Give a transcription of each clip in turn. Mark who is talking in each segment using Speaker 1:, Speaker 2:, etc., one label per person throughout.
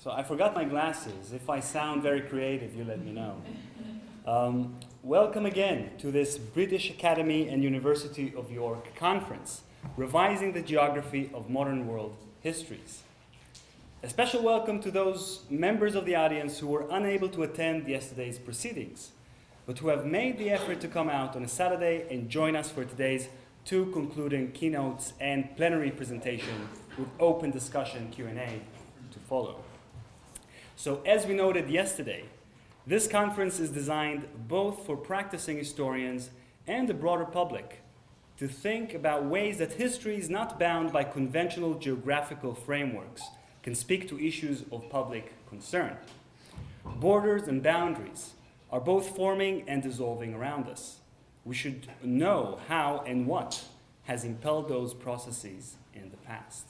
Speaker 1: So I forgot my glasses. If I sound very creative, you let me know. Welcome again to this British Academy and University of York conference, Revising the Geography of Modern World Histories. A special welcome to those members of the audience who were unable to attend yesterday's proceedings, but who have made the effort to come out on a Saturday and join us for today's two concluding keynotes and plenary presentation with open discussion Q&A to follow. So as we noted yesterday, this conference is designed both for practicing historians and the broader public to think about ways that history is not bound by conventional geographical frameworks, can speak to issues of public concern. Borders and boundaries are both forming and dissolving around us. We should know how and what has impelled those processes in the past.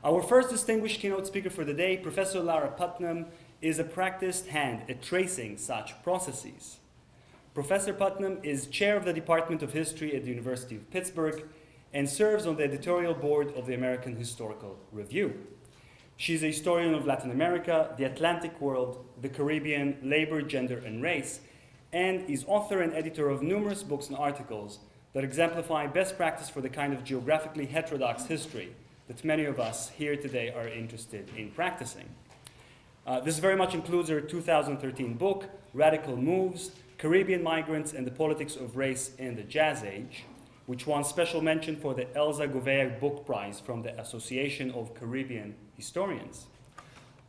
Speaker 1: Our first distinguished keynote speaker for the day, Professor Lara Putman, is a practiced hand at tracing such processes. Professor Putman is chair of the Department of History at the University of Pittsburgh and serves on the editorial board of the American Historical Review. She's a historian of Latin America, the Atlantic world, the Caribbean, labor, gender, and race, and is author and editor of numerous books and articles that exemplify best practice for the kind of geographically heterodox history that many of us here today are interested in practicing. This very much includes her 2013 book, Radical Moves, Caribbean Migrants and the Politics of Race in the Jazz Age, which won special mention for the Elsa Gouveia Book Prize from the Association of Caribbean Historians.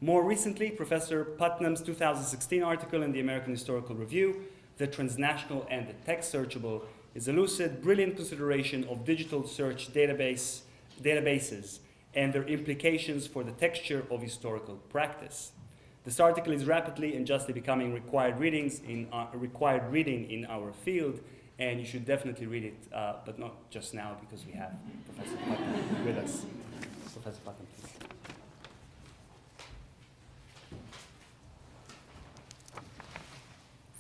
Speaker 1: More recently, Professor Putnam's 2016 article in the American Historical Review, The Transnational and the Text Searchable, is a lucid, brilliant consideration of digital search databases and their implications for the texture of historical practice. This article is rapidly and justly becoming required reading in our field, and you should definitely read it, but not just now because we have Professor Putman with us. Professor Putman, please.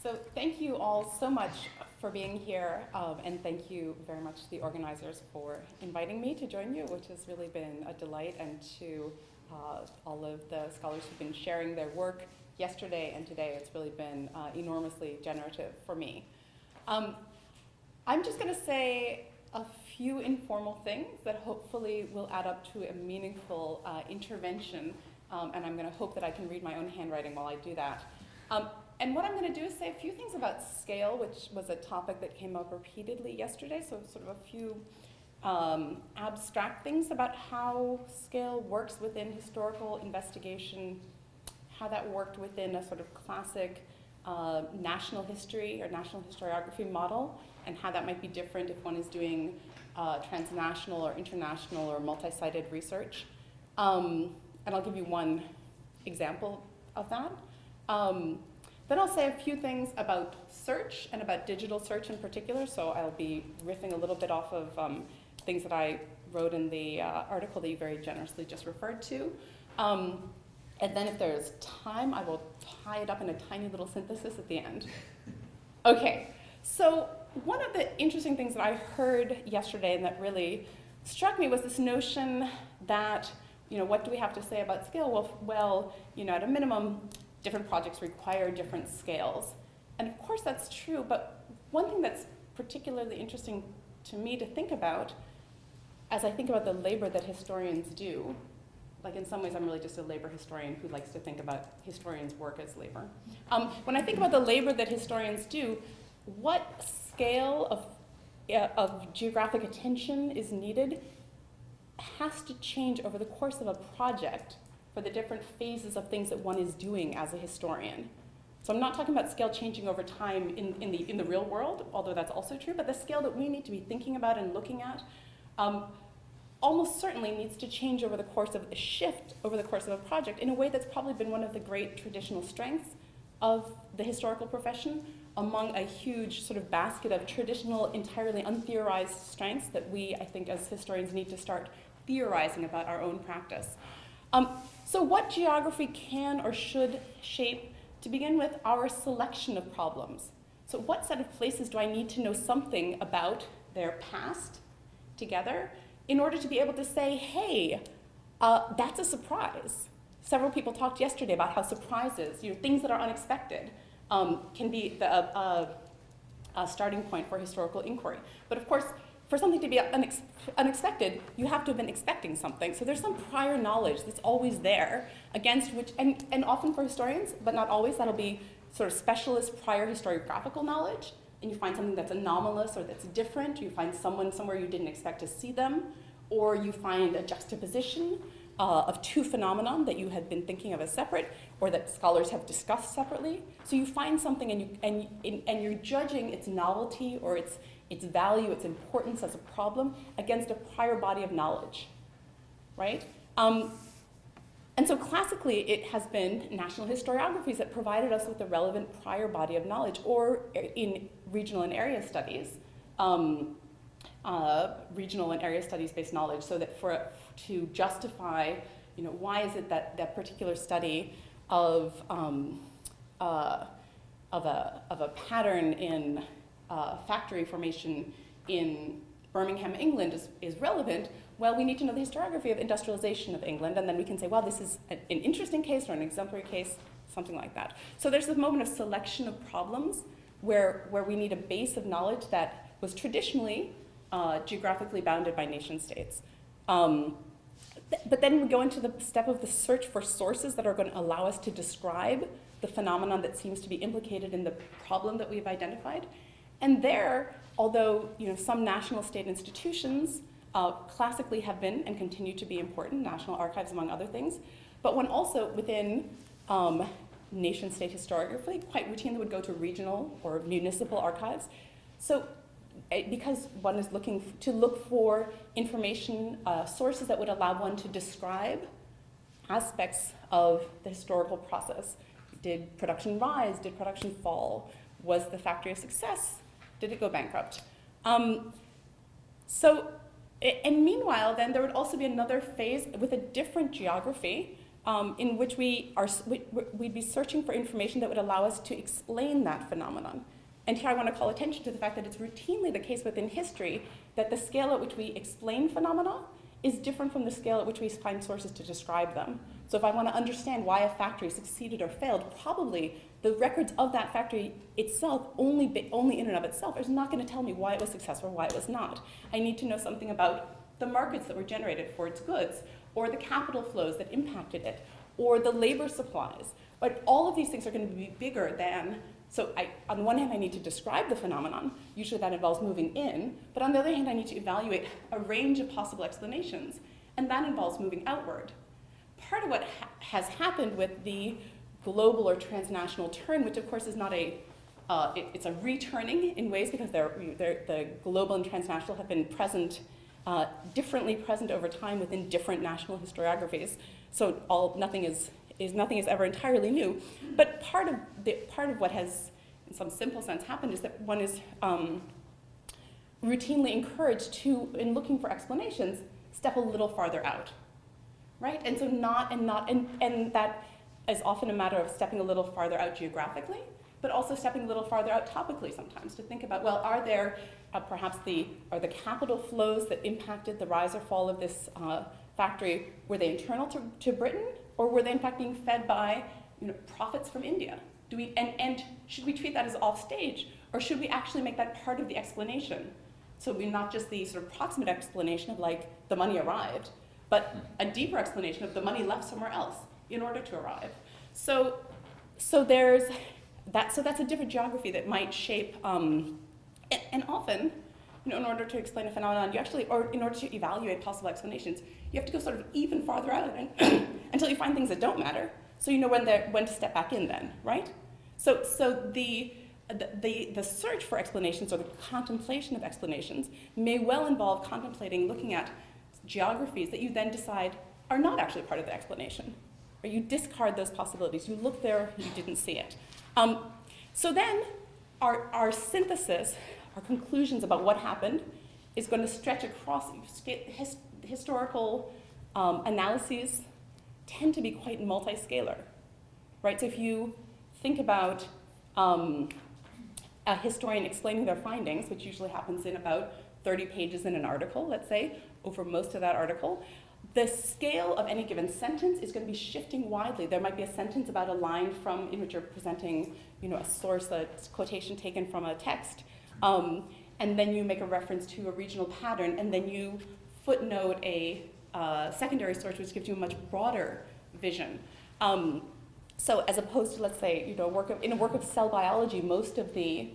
Speaker 2: So thank you all so much for being here, and thank you very much to the organizers for inviting me to join you, which has really been a delight, and to all of the scholars who've been sharing their work yesterday and today. It's really been enormously generative for me. I'm just going to say a few informal things that hopefully will add up to a meaningful intervention, and I'm going to hope that I can read my own handwriting while I do that. And what I'm going to do is say a few things about scale, which was a topic that came up repeatedly yesterday, so sort of a few abstract things about how scale works within historical investigation, how that worked within a sort of classic national history or national historiography model, and how that might be different if one is doing transnational or international or multi-sited research. And I'll give you one example of that. Then I'll say a few things about search and about digital search in particular. So I'll be riffing a little bit off of things that I wrote in the article that you very generously just referred to. And then if there's time, I will tie it up in a tiny little synthesis at the end. Okay, so one of the interesting things that I heard yesterday and that really struck me was this notion that, what do we have to say about scale? Well, at a minimum, different projects require different scales. And of course that's true, but one thing that's particularly interesting to me to think about as I think about the labor that historians do, like in some ways I'm really just a labor historian who likes to think about historians' work as labor. When I think about the labor that historians do, what scale of geographic attention is needed has to change over the course of a project for the different phases of things that one is doing as a historian. So I'm not talking about scale changing over time in the real world, although that's also true, but the scale that we need to be thinking about and looking at almost certainly needs to change over the course of a shift, over the course of a project, in a way that's probably been one of the great traditional strengths of the historical profession among a huge sort of basket of traditional, entirely untheorized strengths that we, I think, as historians need to start theorizing about our own practice. So what geography can or should shape, to begin with, our selection of problems? So what set of places do I need to know something about their past together in order to be able to say, hey, that's a surprise. several people talked yesterday about how surprises, things that are unexpected, can be a starting point for historical inquiry. But of course, for something to be unexpected, you have to have been expecting something. So there's some prior knowledge that's always there against which, and often for historians, but not always, that'll be sort of specialist prior historiographical knowledge, and you find something that's anomalous or that's different, you find someone somewhere you didn't expect to see them, or you find a juxtaposition of two phenomena that you had been thinking of as separate, or that scholars have discussed separately. So you find something and you're judging its novelty or its value, its importance as a problem against a prior body of knowledge, right? And so classically, it has been national historiographies that provided us with a relevant prior body of knowledge, or in regional and area studies, regional and area studies-based knowledge, so that to justify, why is it that that particular study of a pattern in factory formation in Birmingham, England is relevant? Well, we need to know the historiography of industrialization of England, and then we can say, well, this is an interesting case or an exemplary case, something like that. So there's this moment of selection of problems where we need a base of knowledge that was traditionally geographically bounded by nation states. But then we go into the step of the search for sources that are going to allow us to describe the phenomenon that seems to be implicated in the problem that we've identified. And there, although some national state institutions classically have been and continue to be important, national archives among other things, but one also within nation-state historiography quite routinely would go to regional or municipal archives. So because one is looking to look for information, sources that would allow one to describe aspects of the historical process. Did production rise? Did production fall? Was the factory a success? Did it go bankrupt? And meanwhile, then there would also be another phase with a different geography in which we'd be searching for information that would allow us to explain that phenomenon. And here I want to call attention to the fact that it's routinely the case within history that the scale at which we explain phenomena is different from the scale at which we find sources to describe them. So if I want to understand why a factory succeeded or failed, probably the records of that factory itself, only in and of itself, is not going to tell me why it was successful or why it was not. I need to know something about the markets that were generated for its goods, or the capital flows that impacted it, or the labor supplies. But all of these things are going to be bigger than. So on the one hand, I need to describe the phenomenon. Usually that involves moving in. But on the other hand, I need to evaluate a range of possible explanations. And that involves moving outward. Part of what has happened with the global or transnational turn, which of course is not it's a returning in ways because the global and transnational have been present, differently present over time within different national historiographies. So nothing is ever entirely new, but part of what has, in some simple sense, happened is that one is routinely encouraged to, in looking for explanations, step a little farther out, right? And so and that is often a matter of stepping a little farther out geographically, but also stepping a little farther out topically sometimes to think about, well, are there perhaps the capital flows that impacted the rise or fall of this factory, were they internal to Britain? Or were they in fact being fed by profits from India? And should we treat that as offstage? Or should we actually make that part of the explanation? So we're not just the sort of proximate explanation of like the money arrived, but a deeper explanation of the money left somewhere else in order to arrive. So there's that. So that's a different geography that might shape, and often, in order to explain a phenomenon, or in order to evaluate possible explanations, you have to go sort of even farther out until you find things that don't matter. So you know when to step back in then, right? So the search for explanations or the contemplation of explanations may well involve looking at geographies that you then decide are not actually part of the explanation. Or you discard those possibilities. You look there, you didn't see it. So then our synthesis, our conclusions about what happened is going to stretch across. Historical analyses tend to be quite multi-scalar, right? So if you think about a historian explaining their findings, which usually happens in about 30 pages in an article, let's say, over most of that article, the scale of any given sentence is going to be shifting widely. There might be a sentence about a line from in which you're presenting, a source, a quotation taken from a text, and then you make a reference to a regional pattern, and then you footnote a secondary source which gives you a much broader vision. So as opposed to, let's say, in a work of cell biology, most of the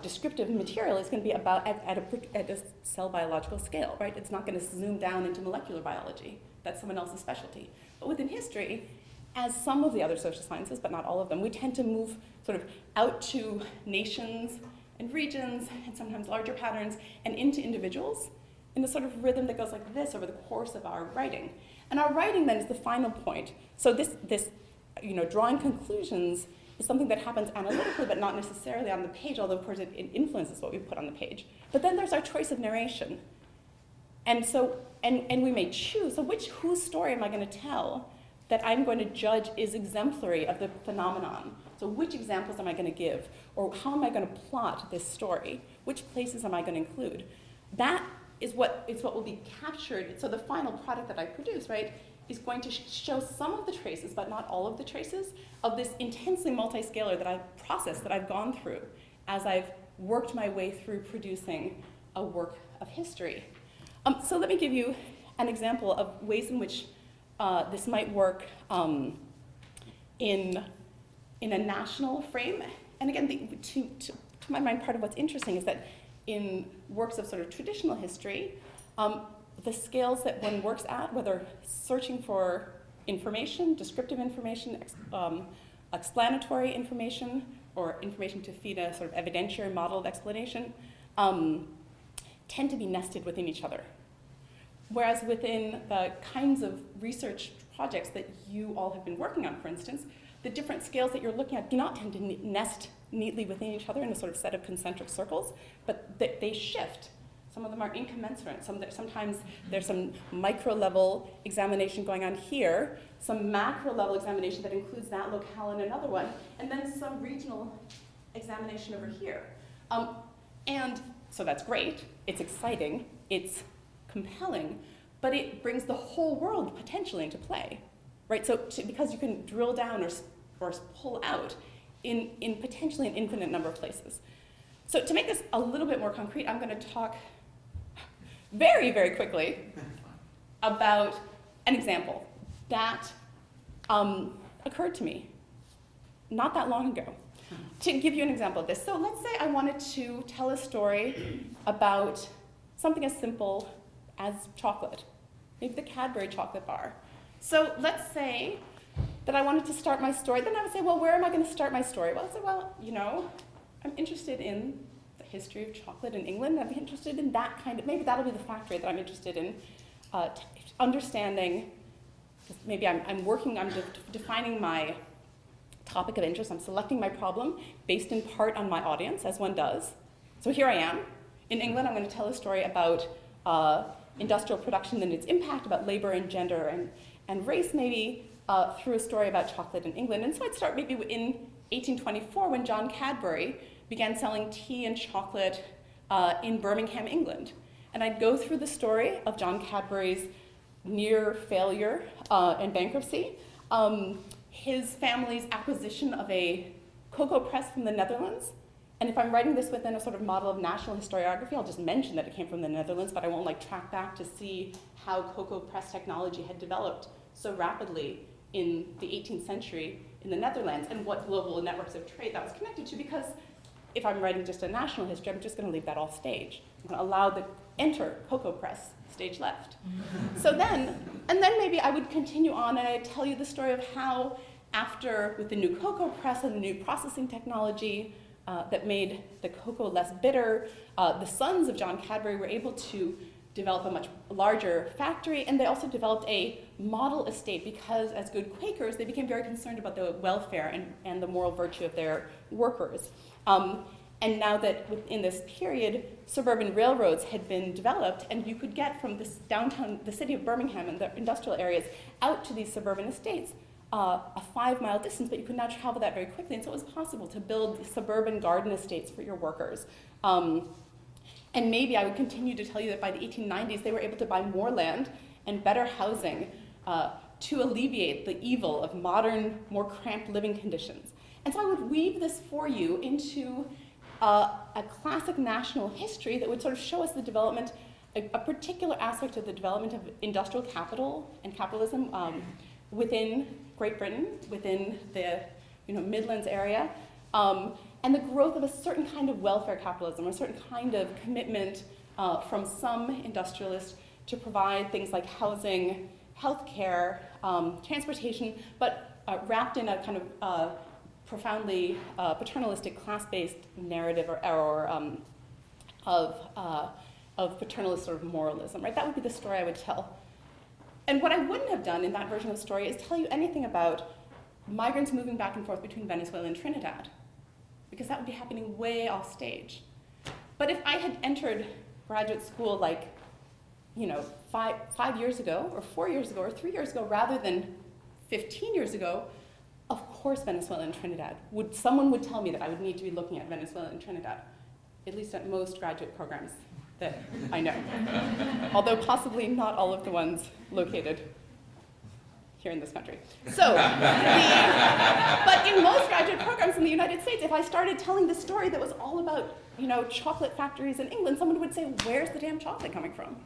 Speaker 2: descriptive material is going to be about at a cell biological scale, right? It's not going to zoom down into molecular biology. That's someone else's specialty. But within history, as some of the other social sciences, but not all of them, we tend to move sort of out to nations and regions, and sometimes larger patterns, and into individuals in a sort of rhythm that goes like this over the course of our writing. And our writing then is the final point. So this drawing conclusions is something that happens analytically, but not necessarily on the page, although of course it influences what we put on the page. But then there's our choice of narration. And so, and we may choose, so whose story am I going to tell that I'm going to judge is exemplary of the phenomenon? So which examples am I going to give? Or how am I going to plot this story? Which places am I going to include? That is what will be captured. So the final product that I produce, right, is going to show some of the traces, but not all of the traces, of this intensely multi-scalar that I've gone through as I've worked my way through producing a work of history. So let me give you an example of ways in which this might work in a national frame. And again, to my mind, part of what's interesting is that in works of sort of traditional history, the scales that one works at, whether searching for information, descriptive information, explanatory information, or information to feed a sort of evidentiary model of explanation, tend to be nested within each other. Whereas within the kinds of research projects that you all have been working on, for instance, the different scales that you're looking at do not tend to nest neatly within each other in a sort of set of concentric circles, but they shift. Some of them are incommensurate. Sometimes there's some micro-level examination going on here, some macro-level examination that includes that locale in another one, and then some regional examination over here. And so that's great. It's exciting. It's compelling. But it brings the whole world potentially into play, right? So because you can drill down or pull out in potentially an infinite number of places. So to make this a little bit more concrete, I'm going to talk very, very quickly about an example that occurred to me not that long ago. To give you an example of this, so let's say I wanted to tell a story about something as simple as chocolate, maybe the Cadbury chocolate bar. So let's say that I wanted to start my story. Then I would say, well, where am I going to start my story? Well, I'd say, well, I'm interested in the history of chocolate in England. I'd be interested in that kind of, maybe that'll be the factory that I'm interested in understanding. Maybe I'm defining my topic of interest. I'm selecting my problem based in part on my audience, as one does. So here I am. In England, I'm going to tell a story about industrial production and its impact, about labor and gender and race, maybe through a story about chocolate in England. And so I'd start maybe in 1824 when John Cadbury began selling tea and chocolate in Birmingham, England. And I'd go through the story of John Cadbury's near failure and bankruptcy, his family's acquisition of a cocoa press from the Netherlands. And if I'm writing this within a sort of model of national historiography, I'll just mention that it came from the Netherlands, but I won't track back to see how cocoa press technology had developed so rapidly in the 18th century in the Netherlands and what global networks of trade that was connected to, because if I'm writing just a national history, I'm just going to leave that off stage. I'm going to allow the enter cocoa press stage left. So then maybe I would continue on and I'd tell you the story of how after, with the new cocoa press and the new processing technology that made the cocoa less bitter, the sons of John Cadbury were able to develop a much larger factory, and they also developed a model estate because as good Quakers, they became very concerned about the welfare and the moral virtue of their workers. And now that within this period, suburban railroads had been developed, and you could get from this downtown, the city of Birmingham and the industrial areas, out to these suburban estates, a 5-mile distance, but you could now travel that very quickly. And so it was possible to build suburban garden estates for your workers. And maybe I would continue to tell you that by the 1890s, they were able to buy more land and better housing to alleviate the evil of modern, more cramped living conditions. And so I would weave this for you into a classic national history that would sort of show us the development, a particular aspect of the development of industrial capital and capitalism within Great Britain, within the Midlands area, and the growth of a certain kind of welfare capitalism, a certain kind of commitment from some industrialists to provide things like housing, healthcare, transportation, but wrapped in a kind of profoundly paternalistic class-based narrative of paternalist sort of moralism, right? That would be the story I would tell. And what I wouldn't have done in that version of the story is tell you anything about migrants moving back and forth between Venezuela and Trinidad, because that would be happening way off stage. But if I had entered graduate school like, 5 years ago, or 4 years ago, or 3 years ago, rather than 15 years ago, of course Venezuela and Trinidad. Someone would tell me that I would need to be looking at Venezuela and Trinidad, at least at most graduate programs that I know. Although possibly not all of the ones located here in this country. So, but in most graduate programs in the United States, if I started telling the story that was all about, chocolate factories in England, someone would say, where's the damn chocolate coming from?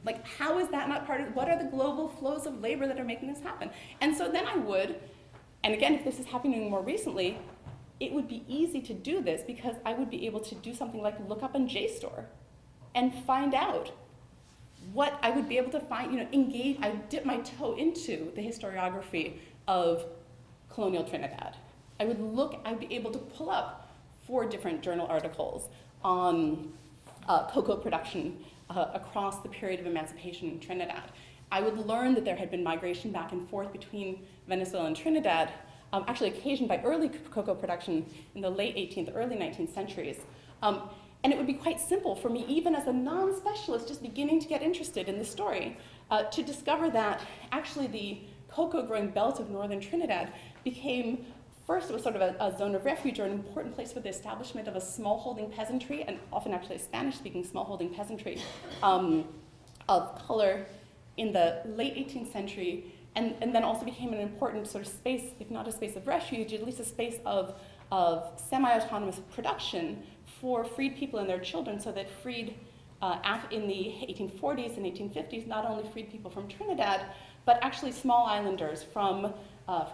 Speaker 2: Like, how is that not part of, what are the global flows of labor that are making this happen? And so then I would, and again, if this is happening more recently, it would be easy to do this because I would be able to do something like look up on JSTOR and find out what I would be able to find, engage, I dip my toe into the historiography of colonial Trinidad. I would be able to pull up 4 different journal articles on cocoa production across the period of emancipation in Trinidad. I would learn that there had been migration back and forth between Venezuela and Trinidad, actually occasioned by early cocoa production in the late 18th, early 19th centuries. And it would be quite simple for me, even as a non-specialist just beginning to get interested in the story, to discover that actually the cocoa growing belt of northern Trinidad became, first it was sort of a zone of refuge or an important place for the establishment of a smallholding peasantry, and often actually a Spanish-speaking smallholding peasantry of color in the late 18th century, and then also became an important sort of space, if not a space of refuge, at least a space of semi-autonomous production for freed people and their children, so that freed, in the 1840s and 1850s, not only freed people from Trinidad, but actually small islanders from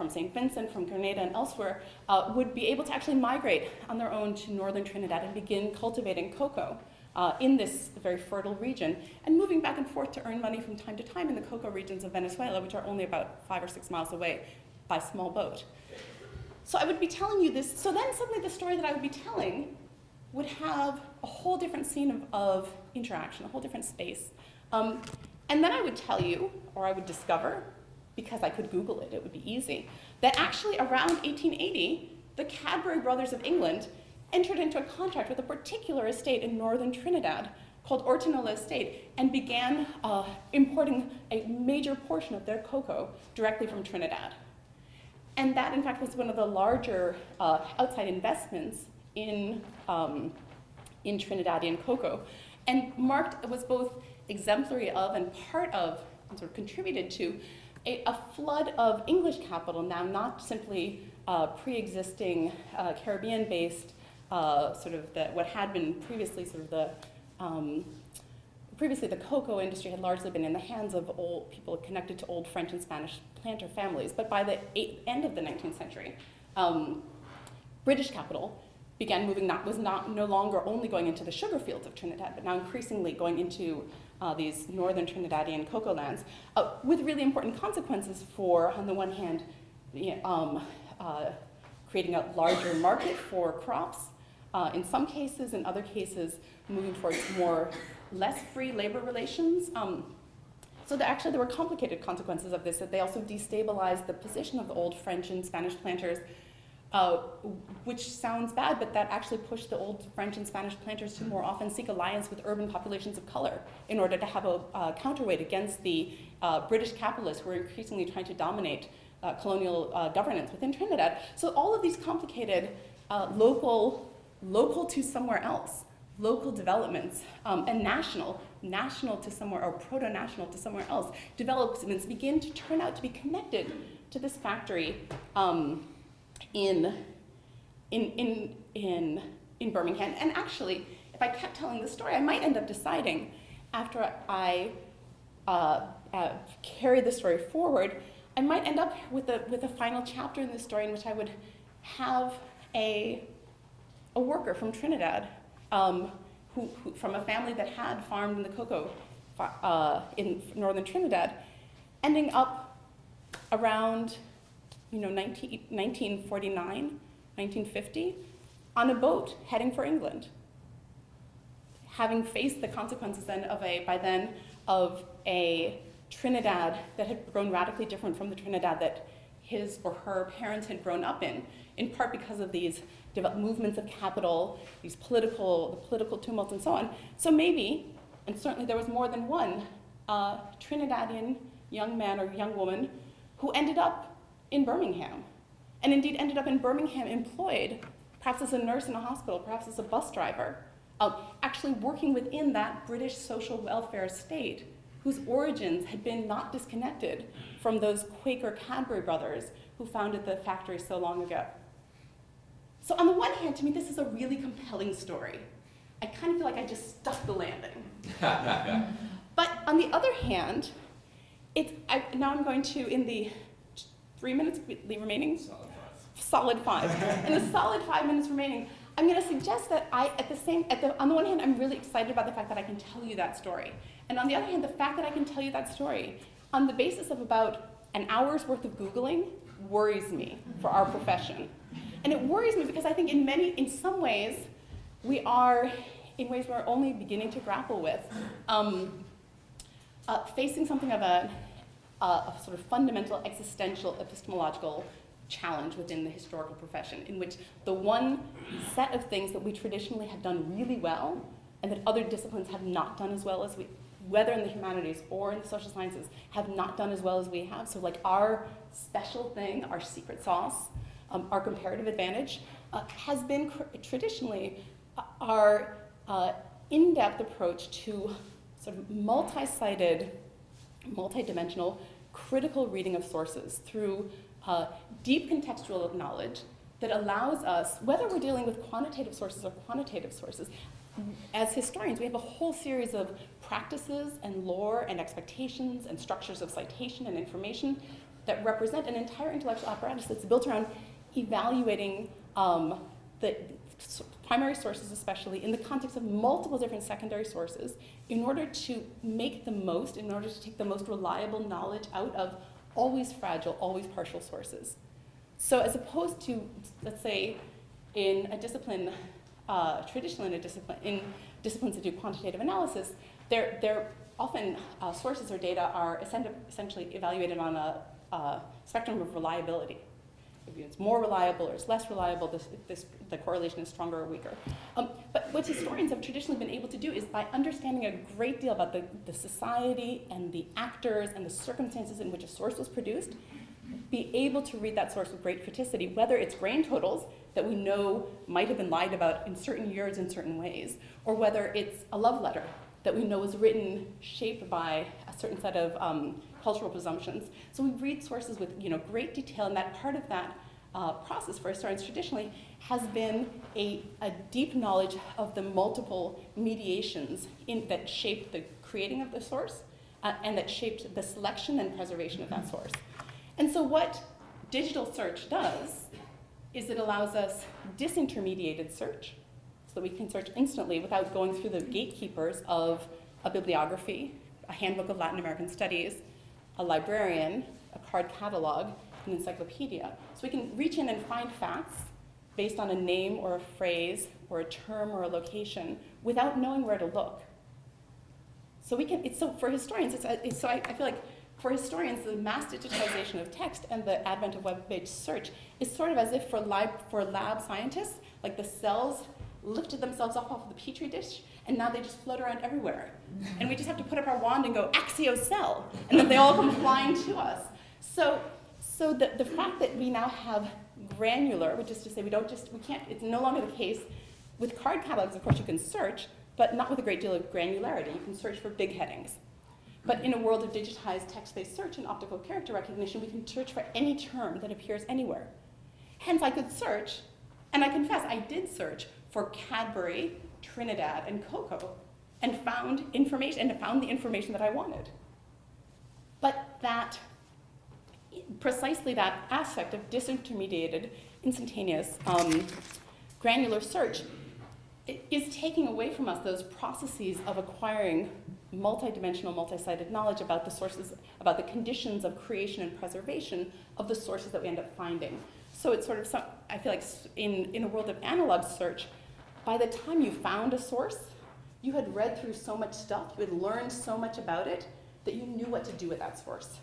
Speaker 2: St. Vincent, from Grenada and elsewhere, would be able to actually migrate on their own to northern Trinidad and begin cultivating cocoa in this very fertile region, and moving back and forth to earn money from time to time in the cocoa regions of Venezuela, which are only about 5 or 6 miles away by small boat. So I would be telling you this, so then suddenly the story that I would be telling would have a whole different scene of interaction, a whole different space. And then I would tell you, or I would discover, because I could Google it, it would be easy, that actually around 1880, the Cadbury brothers of England entered into a contract with a particular estate in northern Trinidad called Ortanola Estate, and began importing a major portion of their cocoa directly from Trinidad. And that, in fact, was one of the larger outside investments in Trinidadian cocoa, and was both exemplary of and part of, and sort of contributed to, a flood of English capital, now not simply pre-existing Caribbean-based, what had been previously previously the cocoa industry had largely been in the hands of old people connected to old French and Spanish planter families. But by the end of the 19th century, British capital began moving, no longer only going into the sugar fields of Trinidad, but now increasingly going into these northern Trinidadian cocoa lands, with really important consequences for, on the one hand, creating a larger market for crops, in some cases, in other cases, moving towards less free labor relations. So there were complicated consequences of this, that they also destabilized the position of the old French and Spanish planters, which sounds bad, but that actually pushed the old French and Spanish planters to more often seek alliance with urban populations of color in order to have a counterweight against the British capitalists who were increasingly trying to dominate colonial governance within Trinidad. So all of these complicated local to somewhere else local developments and national to somewhere, or proto-national to somewhere else, developments begin to turn out to be connected to this factory in Birmingham. And actually, if I kept telling the story, I might end up deciding, after I carry the story forward, I might end up with a final chapter in the story in which I would have a worker from Trinidad, who from a family that had farmed in the cocoa in northern Trinidad, ending up around 1949, 1950, on a boat heading for England, having faced the consequences then of a Trinidad that had grown radically different from the Trinidad that his or her parents had grown up in part because of these movements of capital, the political tumults and so on. So maybe, and certainly there was more than one Trinidadian young man or young woman who ended up in Birmingham, and indeed ended up in Birmingham employed, perhaps as a nurse in a hospital, perhaps as a bus driver, actually working within that British social welfare state whose origins had been not disconnected from those Quaker Cadbury brothers who founded the factory so long ago. So on the one hand, to me, this is a really compelling story. I kind of feel like I just stuck the landing. But on the other hand, now I'm going to, in the 3 minutes remaining? Solid five. In the solid 5 minutes remaining, I'm going to suggest that on the one hand, I'm really excited about the fact that I can tell you that story. And on the other hand, the fact that I can tell you that story on the basis of about an hour's worth of Googling worries me for our profession. And it worries me because I think in some ways, we are, in ways we're only beginning to grapple with, facing something of a sort of fundamental existential epistemological challenge within the historical profession, in which the one set of things that we traditionally have done really well and that other disciplines have not done as well as we, whether in the humanities or in the social sciences, have not done as well as we have. So like our special thing, our secret sauce, our comparative advantage, has been traditionally our in-depth approach to sort of multi-sided, multi-dimensional, critical reading of sources through deep contextual knowledge that allows us, whether we're dealing with quantitative sources or quantitative sources, as historians, we have a whole series of practices and lore and expectations and structures of citation and information that represent an entire intellectual apparatus that's built around evaluating the primary sources, especially in the context of multiple different secondary sources, in order to make the most, in order to take the most reliable knowledge out of always fragile, always partial sources. So as opposed to, let's say, in a discipline, traditionally in disciplines that do quantitative analysis, they're often sources or data are essentially evaluated on a spectrum of reliability. If it's more reliable or it's less reliable, the correlation is stronger or weaker. But what historians have traditionally been able to do is, by understanding a great deal about the society and the actors and the circumstances in which a source was produced, be able to read that source with great criticity, whether it's grain totals that we know might have been lied about in certain years in certain ways, or whether it's a love letter that we know was written, shaped by a certain set of cultural presumptions. So we read sources with great detail, and that part of that process for historians traditionally has been a deep knowledge of the multiple mediations that shaped the creating of the source and that shaped the selection and preservation of that source. And so what digital search does is it allows us disintermediated search, so that we can search instantly without going through the gatekeepers of a bibliography, a handbook of Latin American studies, a librarian, a card catalog, an encyclopedia. So we can reach in and find facts based on a name or a phrase or a term or a location without knowing where to look. So for historians, I feel like for historians, the mass digitization of text and the advent of web-based search is sort of as if for lab scientists, like the cells lifted themselves up off of the petri dish, and now they just float around everywhere. And we just have to put up our wand and go, Axio cell, and then they all come flying to us. So the fact that we now have granular, which is to say we can't, it's no longer the case With card catalogs, of course, you can search, but not with a great deal of granularity. You can search for big headings. But in a world of digitized text-based search and optical character recognition, we can search for any term that appears anywhere. Hence, I could search, and I confess, I did search for Cadbury, Trinidad, and cocoa, and found information, and found the information that I wanted. But precisely that aspect of disintermediated, instantaneous, granular search is taking away from us those processes of acquiring multidimensional, multi-sided knowledge about the sources, about the conditions of creation and preservation of the sources that we end up finding. So it's sort of, I feel like in a world of analog search, by the time you found a source, you had read through so much stuff, you had learned so much about it, that you knew what to do with that source.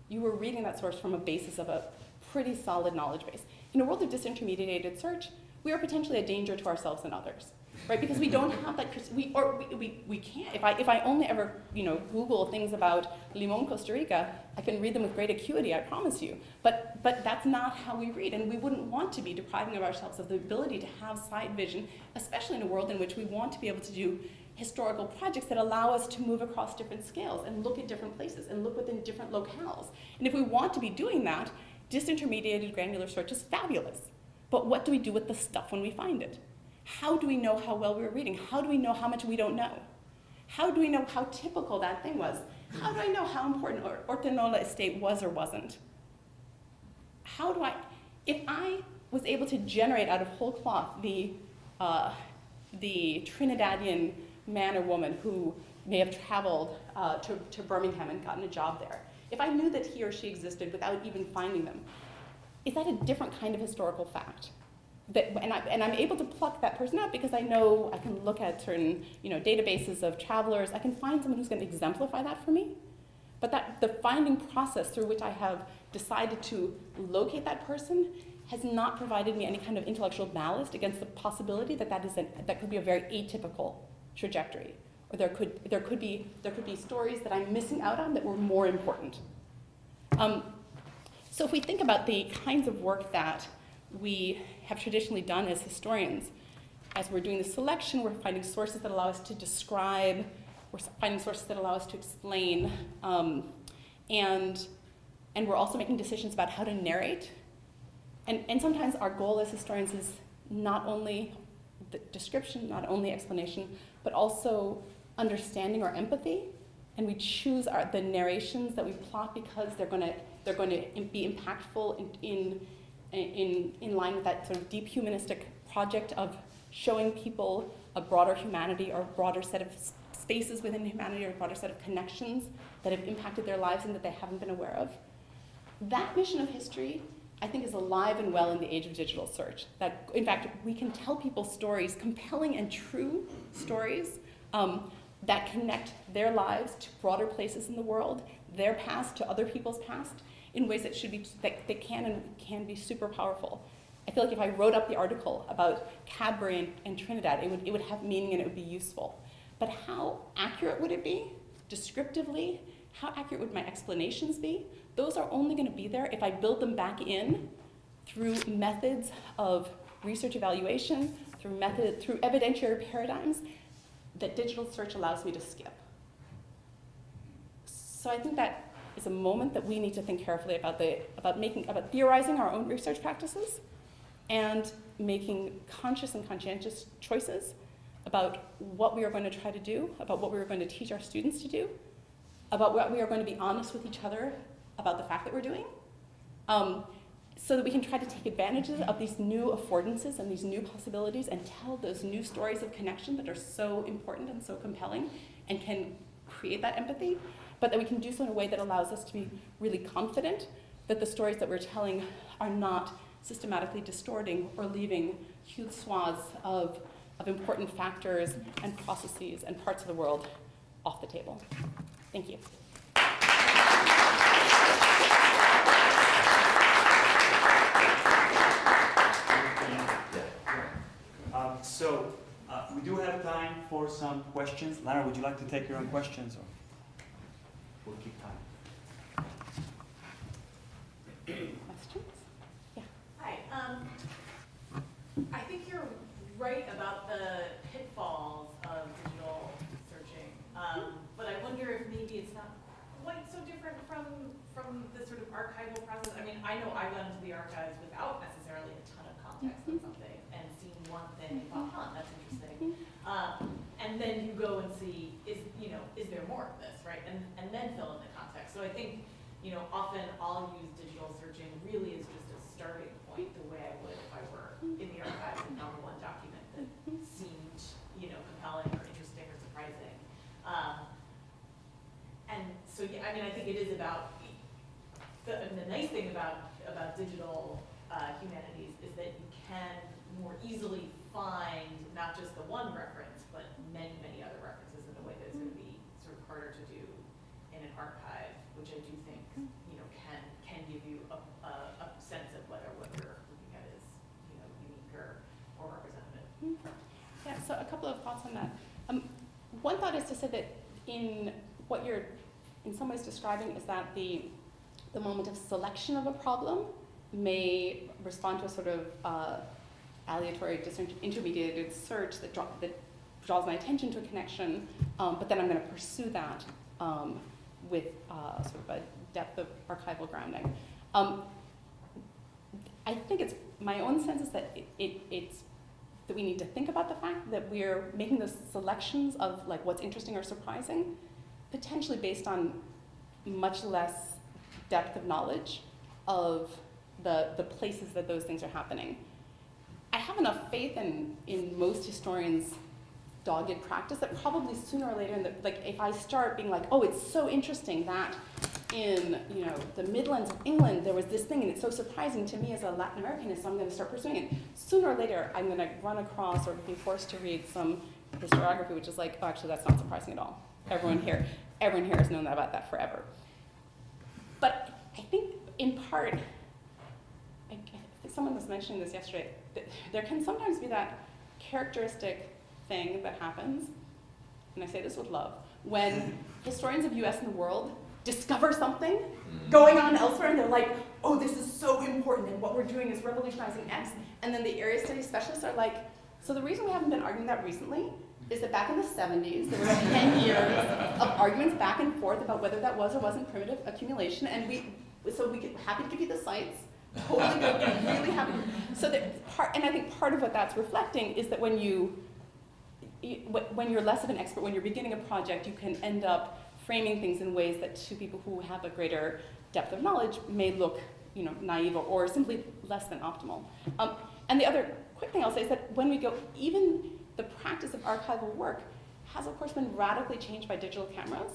Speaker 2: You were reading that source from a basis of a pretty solid knowledge base. In a world of disintermediated search, we are potentially a danger to ourselves and others, right? Because we don't have that, we can't. If I only ever, Google things about Limon, Costa Rica, I can read them with great acuity, I promise you. But that's not how we read, and we wouldn't want to be depriving of ourselves of the ability to have side vision, especially in a world in which we want to be able to do historical projects that allow us to move across different scales and look at different places and look within different locales. And if we want to be doing that, disintermediated granular search is fabulous. But what do we do with the stuff when we find it? How do we know how well we're reading? How do we know how much we don't know? How do we know how typical that thing was? How do I know how important Ortenola estate was or wasn't? If I was able to generate out of whole cloth the Trinidadian man or woman who may have traveled to Birmingham and gotten a job there, if I knew that he or she existed without even finding them, is that a different kind of historical fact? And I'm able to pluck that person out because I know I can look at certain databases of travelers. I can find someone who's going to exemplify that for me. But the finding process through which I have decided to locate that person has not provided me any kind of intellectual ballast against the possibility that that could be a very atypical trajectory, or there could be stories that I'm missing out on that were more important. So if we think about the kinds of work that we have traditionally done as historians, as we're doing the selection, we're finding sources that allow us to describe, we're finding sources that allow us to explain, and we're also making decisions about how to narrate. And sometimes our goal as historians is not only the description, not only explanation, but also understanding or empathy. And we choose the narrations that we plot because they're going to be impactful in line with that sort of deep humanistic project of showing people a broader humanity or a broader set of spaces within humanity or a broader set of connections that have impacted their lives and that they haven't been aware of. That mission of history, I think, is alive and well in the age of digital search. That, in fact, we can tell people stories, compelling and true stories, that connect their lives to broader places in the world, their past to other people's past, in ways that can be super powerful. I feel like if I wrote up the article about Cadbury and Trinidad, it would have meaning and it would be useful. But how accurate would it be, descriptively? How accurate would my explanations be? Those are only going to be there if I build them back in through methods of research evaluation, through evidentiary paradigms that digital search allows me to skip. So I think that is a moment that we need to think carefully about theorizing our own research practices and making conscious and conscientious choices about what we are going to try to do, about what we are going to teach our students to do, about what we are going to be honest with each other about the fact that we're doing, so that we can try to take advantages of these new affordances and these new possibilities and tell those new stories of connection that are so important and so compelling and can create that empathy, but that we can do so in a way that allows us to be really confident that the stories that we're telling are not systematically distorting or leaving huge swaths of important factors and processes and parts of the world off the table. Thank you.
Speaker 1: We do have time for some questions. Lara, would you like to take your own questions, or we'll keep time?
Speaker 2: Questions? Yeah.
Speaker 3: Hi. I think you're right about the from the sort of archival process? I mean, I know I've gone into the archives without necessarily a ton of context on something and seen one thing and thought, huh, that's interesting. And then you go and see, is there more of this, right? And then fill in the context. So I think, often I'll use digital searching really as just a starting point, the way I would if I were in the archives and found one document that seemed, compelling or interesting or surprising. And so, yeah, I mean, I think it is about, the nice thing about digital humanities is that you can more easily find not just the one reference, but many, many other references in a way that is going to be sort of harder to do in an archive, which I do think, can give you a sense of whether what you're looking at is, unique or representative.
Speaker 2: Yeah, so a couple of thoughts on that. One thought is to say that in what you're in some ways describing is that the moment of selection of a problem may respond to a sort of aleatory, intermediated search that draws my attention to a connection, but then I'm going to pursue that with sort of a depth of archival grounding. I think it's my own sense is that it's that we need to think about the fact that we're making those selections of like what's interesting or surprising, potentially based on much less depth of knowledge of the places that those things are happening. I have enough faith in most historians' dogged practice that probably sooner or later, if I start being like, oh, it's so interesting that in the Midlands of England there was this thing and it's so surprising to me as a Latin Americanist, so I'm going to start pursuing it. Sooner or later, I'm going to run across or be forced to read some historiography, which is like, oh, actually, that's not surprising at all. Everyone here has known about that forever. But I think in part, I think someone was mentioning this yesterday, that there can sometimes be that characteristic thing that happens, and I say this with love, when historians of US and the world discover something going on elsewhere and they're like, oh, this is so important and what we're doing is revolutionizing X, and then the area studies specialists are like, so the reason we haven't been arguing that recently is that back in the 70s, there were 10 years of arguments back and forth about whether that was or wasn't primitive accumulation, and happy to give you the sites, totally good, really happy. So that and I think part of what that's reflecting is that when you're less of an expert, when you're beginning a project, you can end up framing things in ways that to people who have a greater depth of knowledge may look, naive or simply less than optimal. And the other quick thing I'll say is that when we go, even the practice of archival work has, of course, been radically changed by digital cameras.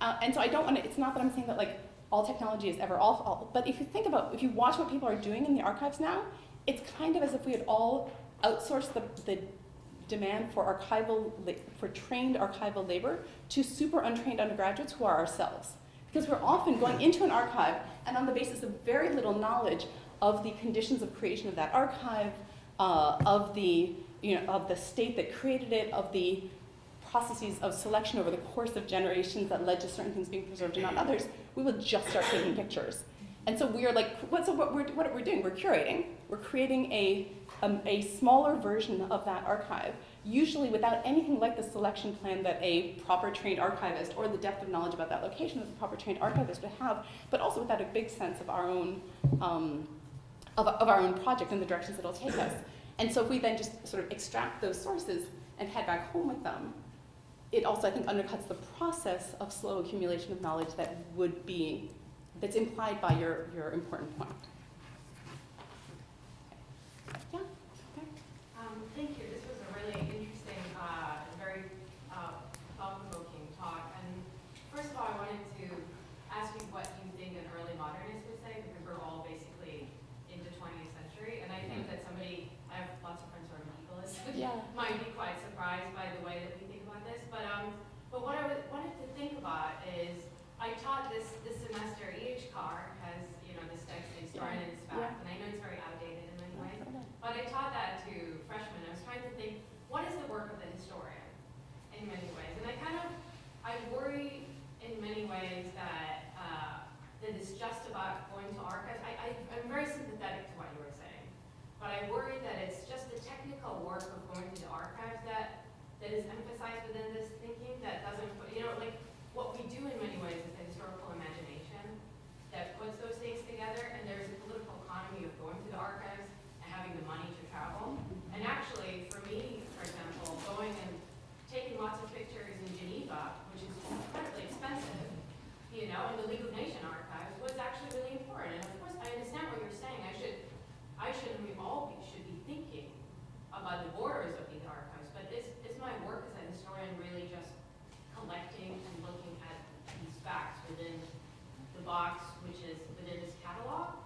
Speaker 2: And so I don't want to, it's not that I'm saying that like all technology is ever awful, but if you watch what people are doing in the archives now, it's kind of as if we had all outsourced the demand for trained archival labor to super untrained undergraduates who are ourselves. Because we're often going into an archive and on the basis of very little knowledge of the conditions of creation of that archive, of the state that created it, of the processes of selection over the course of generations that led to certain things being preserved and not others, we will just start taking pictures. And so we are like, what we're doing? We're curating. We're creating a smaller version of that archive, usually without anything like the selection plan that a proper trained archivist or the depth of knowledge about that location that the proper trained archivist would have, but also without a big sense of our own of our own project and the directions it'll take us. And so if we then just sort of extract those sources and head back home with them, it also, I think, undercuts the process of slow accumulation of knowledge that's implied by your important point. Yeah? Okay.
Speaker 4: Thank you. This was a really interesting, very thought-provoking talk. And first of all, I wanted to ask you what you think an early modernist would say, because we're all basically into 20th century. And I think that I have lots of friends who are medievalists, which might be quite surprised by the way that we think about this. But what I wanted to think about is, I taught this semester, E.H. Carr has, this text, the historian and his fact, and I know it's very outdated in many ways, but I taught that to freshmen. I was trying to think, what is the work of the historian in many ways? And I worry in many ways that it's just about going to archives. I'm very sympathetic to what you were saying, but I worry that it's just the technical work of going to the archives that is emphasized within this thinking that doesn't put, like what we do in many ways is the historical imagination that the League of Nations archives was actually really important. And of course, I understand what you're saying. We all should be thinking about the borders of these archives. But is my work as a historian really just collecting and looking at these facts within the box, which is within this catalog?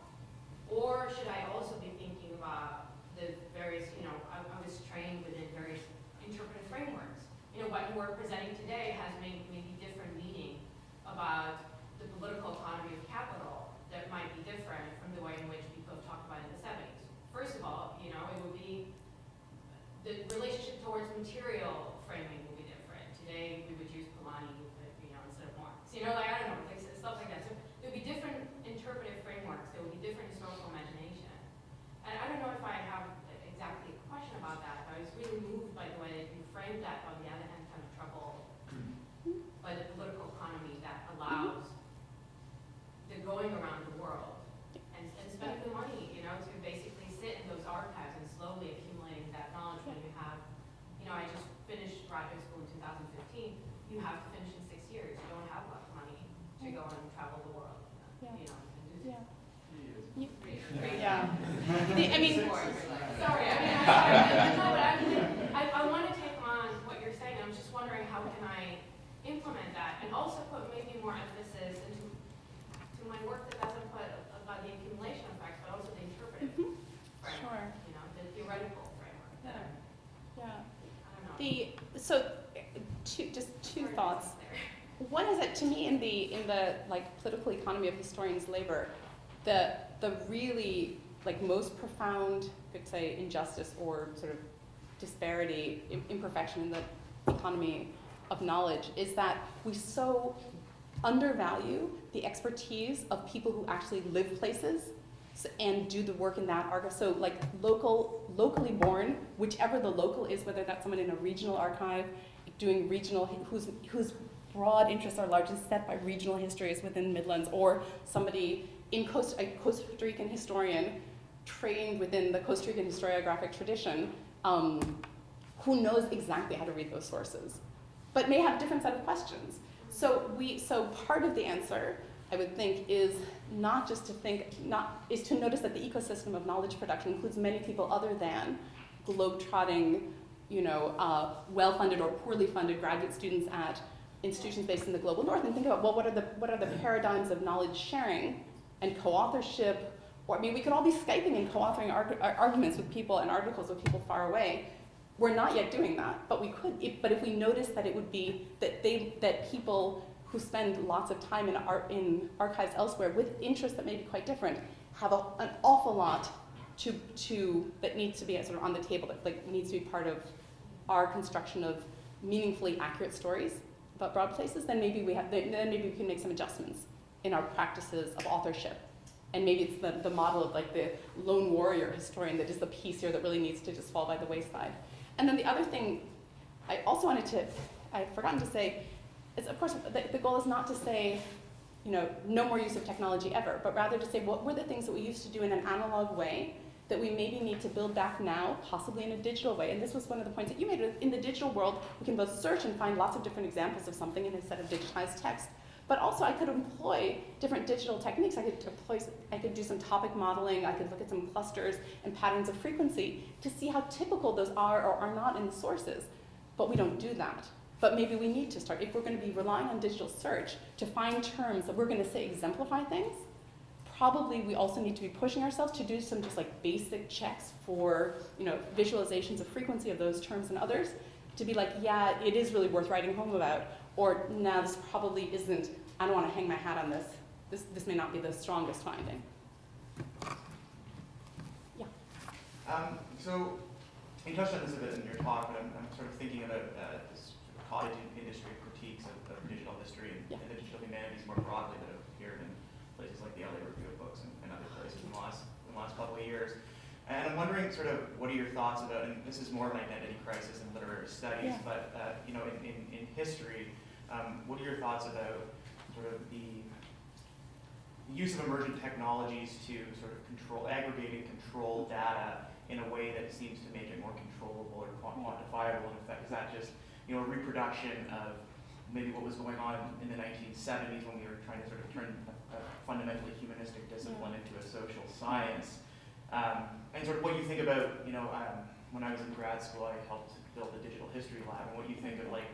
Speaker 4: Or should I also be thinking about the various, I was trained within various interpretive frameworks. What you were presenting today has maybe different meaning about the political economy of capital that might be different from the way in which people have talked about it in the 70s. First of all, it would be the relationship towards material framing will be different. Today we would use Polanyi, instead of Marx. I don't know, stuff like that. So there would be different interpretive frameworks. There would be different historical imagination. And I don't know if I have exactly a question about that, but I was really moved by the way that you framed that. On the other hand, kind of troubled by the political economy that allows the going around the world and spending the money, to basically sit in those archives and slowly accumulating that knowledge when you have, I just finished graduate school in 2015. You have to finish in 6 years. You don't have enough money to go and travel the world, and do
Speaker 2: Yeah.
Speaker 4: Sorry, I want to take on what you're saying. I'm just wondering how can I implement that and also put maybe more emphasis into my work that doesn't put about the accumulation effects, but also the interpretive framework,
Speaker 2: Sure.
Speaker 4: The theoretical framework.
Speaker 2: Yeah.
Speaker 4: I don't know.
Speaker 2: So two thoughts. One is that to me, in the political economy of historians' labor, the really most profound, could say, injustice or sort of disparity, imperfection in the economy of knowledge is that we so undervalue the expertise of people who actually live places and do the work in that archive. So locally born, whichever the local is, whether that's someone in a regional archive doing regional, whose broad interests are largely set by regional histories within Midlands, or somebody in a Costa Rican historian trained within the Costa Rican historiographic tradition, who knows exactly how to read those sources, but may have a different set of questions. So part of the answer, I would think, is not just to is to notice that the ecosystem of knowledge production includes many people other than globetrotting, well-funded or poorly funded graduate students at institutions based in the global north, and think about, well, what are the paradigms of knowledge sharing and co-authorship? Or we could all be Skyping and co-authoring arguments with people and articles with people far away. We're not yet doing that, but we could. If we notice that it would be that people who spend lots of time in archives elsewhere with interests that may be quite different have an awful lot that needs to be sort of on the table, that needs to be part of our construction of meaningfully accurate stories about broad places. Then maybe we can make some adjustments in our practices of authorship. And maybe it's the model of the lone warrior historian that is the piece here that really needs to just fall by the wayside. And then the other thing I also I'd forgotten to say, is of course the goal is not to say, no more use of technology ever, but rather to say what were the things that we used to do in an analog way that we maybe need to build back now, possibly in a digital way. And this was one of the points that you made. In the digital world, we can both search and find lots of different examples of something in a set of digitized text. But also I could employ different digital techniques. I could do some topic modeling. I could look at some clusters and patterns of frequency to see how typical those are or are not in the sources. But we don't do that. But maybe we need to start. If we're going to be relying on digital search to find terms that we're going to say exemplify things, probably we also need to be pushing ourselves to do some just basic checks for visualizations of frequency of those terms and others, to be yeah, it is really worth writing home about, or no, this probably isn't, I don't want to hang my hat on this. This may not be the strongest finding. Yeah.
Speaker 5: So you touched on this a bit in your talk, but I'm sort of thinking about this cottage industry critiques of digital history and the digital humanities more broadly that have appeared in places like the LA Review of Books and other places in the last couple of years. And I'm wondering sort of what are your thoughts about, and this is more of an identity crisis in literary studies, but in history, what are your thoughts about sort of the use of emergent technologies to sort of aggregate and control data in a way that seems to make it more controllable or quantifiable? In effect, is that just a reproduction of maybe what was going on in the 1970s when we were trying to sort of turn a social science. And sort of what you think about, when I was in grad school, I helped build a digital history lab, and what you think of like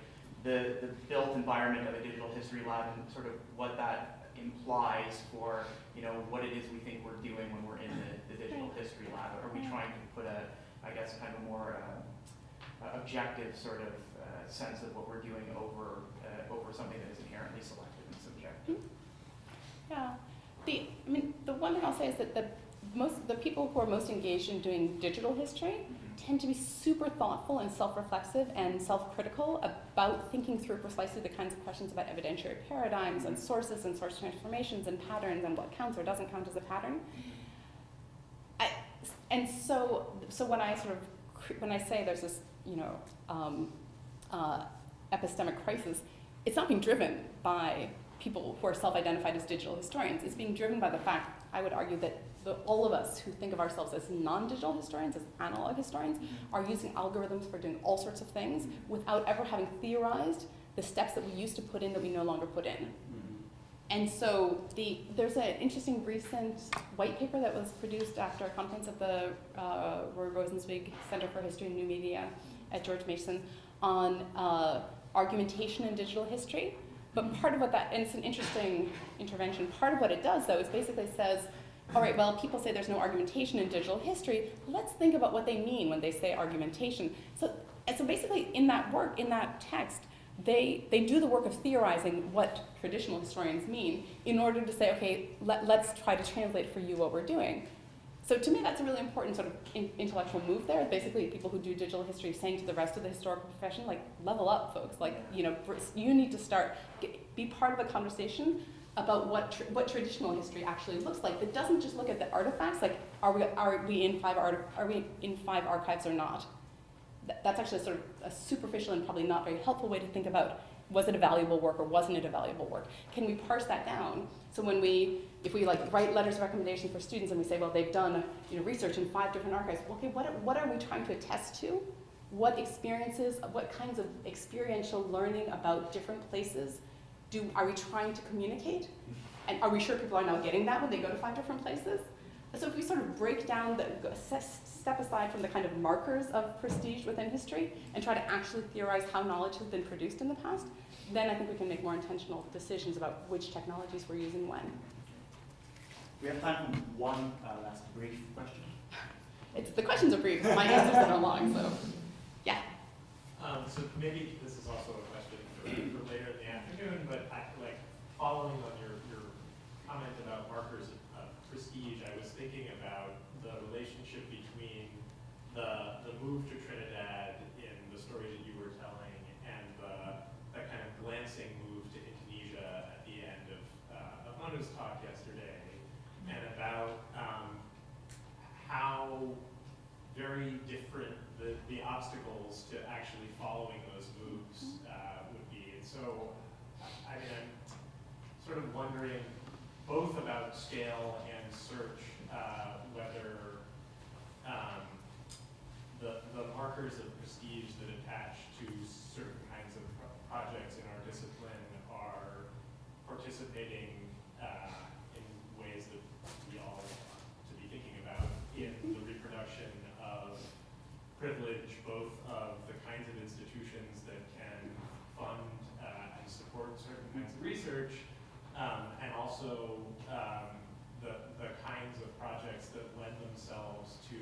Speaker 5: the built environment of a digital history lab and sort of what that implies for, what it is we think we're doing when we're in the digital history lab. Are we trying to put a more objective sort of sense of what we're doing over something that is inherently selective and subjective?
Speaker 2: Yeah. The one thing I'll say is that the people who are most engaged in doing digital history tend to be super thoughtful and self-reflexive and self-critical about thinking through precisely the kinds of questions about evidentiary paradigms and sources and source transformations and patterns and what counts or doesn't count as a pattern. So when I say there's this, epistemic crisis, it's not being driven by people who are self-identified as digital historians. It's being driven by the fact, I would argue, that all of us who think of ourselves as non-digital historians, as analog historians, are using algorithms for doing all sorts of things without ever having theorized the steps that we used to put in that we no longer put in. And so there's an interesting recent white paper that was produced after a conference at the Roy Rosenzweig Center for History and New Media at George Mason on argumentation in digital history. But part of what and it's an interesting intervention, part of what it does, though, is basically says, all right, well, people say there's no argumentation in digital history. Let's think about what they mean when they say argumentation. So basically, in that work, in that text, they do the work of theorizing what traditional historians mean in order to say, okay, let's try to translate for you what we're doing. So to me, that's a really important sort of intellectual move there. Basically, people who do digital history saying to the rest of the historical profession, like, level up, folks. Like, you need to be part of a conversation about what traditional history actually looks like. That doesn't just look at the artifacts, like, are we in five archives or not? That's actually sort of a superficial and probably not very helpful way to think about, was it a valuable work or wasn't it a valuable work? Can we parse that down? So if we write letters of recommendation for students and we say, well, they've done research in 5 different archives, okay, what are we trying to attest to? What experiences, what kinds of experiential learning about different places are we trying to communicate? And are we sure people are now getting that when they go to 5 different places? So if we sort of break down, step aside from the kind of markers of prestige within history and try to actually theorize how knowledge has been produced in the past, then I think we can make more intentional decisions about which technologies we're using when.
Speaker 1: We have time for one last brief question.
Speaker 2: The questions are brief, my answers are long, so yeah.
Speaker 6: So maybe this is also a question for later in the afternoon, but following on your comment about markers of prestige, I was thinking about the relationship between the move to Trinidad in the story that you were telling and that kind of glancing move to Indonesia at the end of Manu's talk yesterday, and about how very different the obstacles to actually following those moves would be. And so, I'm sort of wondering both about scale and search, whether the markers of prestige that attach to certain kinds of projects in our discipline are participating in ways that we all want to be thinking about in the reproduction of privilege, both of the kinds of institutions that can fund and support certain kinds of research, and also the kinds of projects that lend themselves to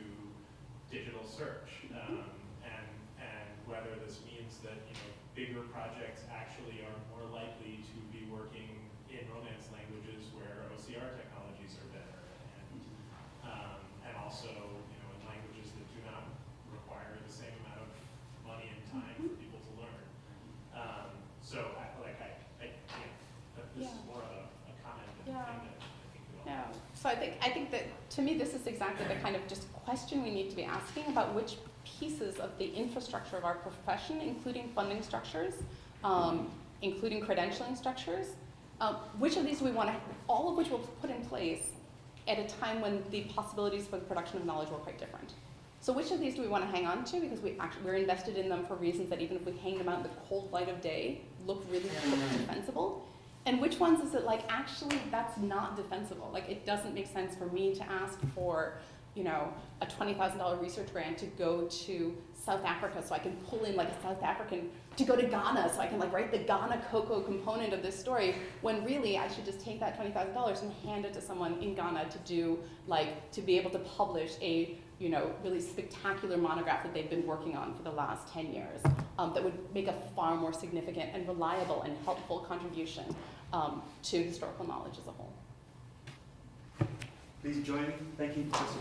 Speaker 6: digital search, and whether this means that bigger projects actually are more likely to be working in Romance languages where OCR technologies are better, and also in languages that do not require the same amount of money and time for people to learn. This is more of a comment than a thing that I think we all.
Speaker 2: Yeah. So I think that to me this is exactly the kind of just question we need to be asking about which pieces of the infrastructure of our profession, including funding structures, including credentialing structures, which of these do we want to, all of which we'll put in place at a time when the possibilities for the production of knowledge were quite different. So which of these do we want to hang on to because we're invested in them for reasons that even if we hang them out in the cold light of day, look really defensible? And which ones is it like, actually, that's not defensible. Like, it doesn't make sense for me to ask for, you know, a $20,000 research grant to go to South Africa so I can pull in like a South African, to go to Ghana so I can like write the Ghana cocoa component of this story, when really I should just take that $20,000 and hand it to someone in Ghana to do, like, to be able to publish a, you know, really spectacular monograph that they've been working on for the last 10 years that would make a far more significant and reliable and helpful contribution to historical knowledge as a whole.
Speaker 1: Please join me. Thank you, Professor.